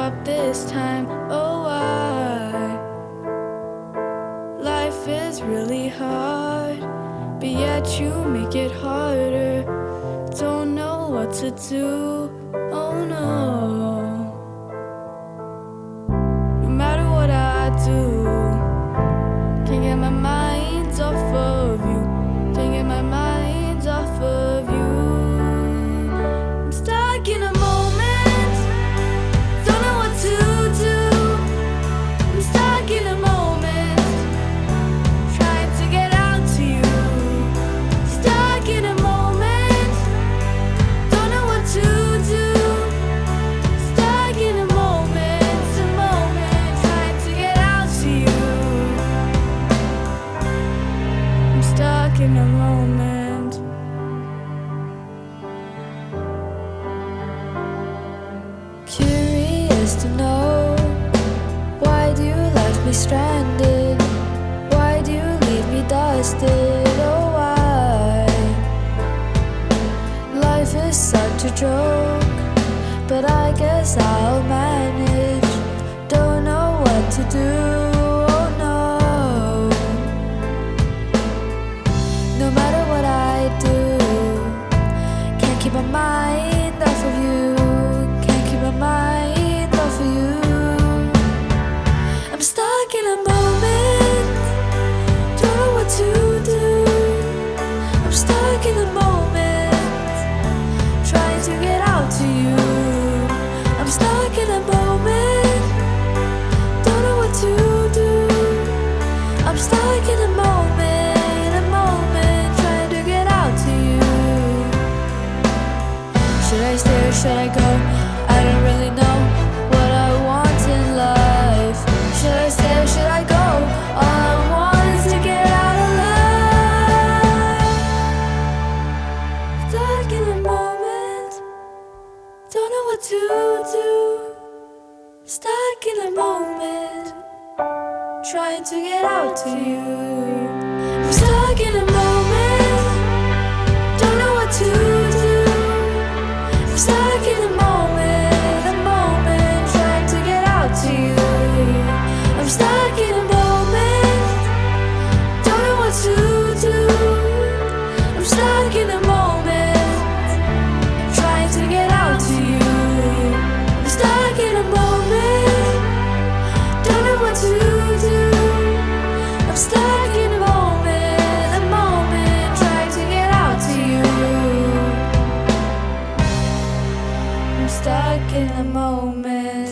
stop this time. Oh, why? Life is really hard, but yet you make it harder. Don't know what to do, oh no. No matter what I do, can't get my mind off of you. Can't get my mind off of you. I'm stuck in a moment, don't know what to do. I'm stuck in a moment, trying to get out to you. Stuck in a moment, don't know what to do. Stuck in a moment, trying to get out to you. I'm stuck in a moment. Curious to know, why do you left me stranded? Why do you leave me dusted? Oh, why? Life is such a joke, but I guess I'll manage. Don't know what to do, oh no. No matter what I do, can't keep my mind off of you. Can't keep my mind off of you. I'm stuck in a moment, don't know what to do. I'm stuck in a moment, trying to get out to you. I'm stuck in a moment, don't know what to do. I'm stuck in a moment, trying to get out to you. Should I stay or should I go? I don't really know what I want in life. Should I stay or should I go? All I want is to get out alive. Stuck in a moment, don't know what to do. Stuck in a moment, trying to get out to you. I'm stuck in a moment, don't know what to do. I'm stuck in a moment, trying to get out to you. I'm stuck in a moment, don't know what to do. I'm stuck in a moment, trying to get out to you. I'm stuck in a moment, don't know what to do. I'm stuck in a moment, trying to get out to you. I'm stuck in a moment.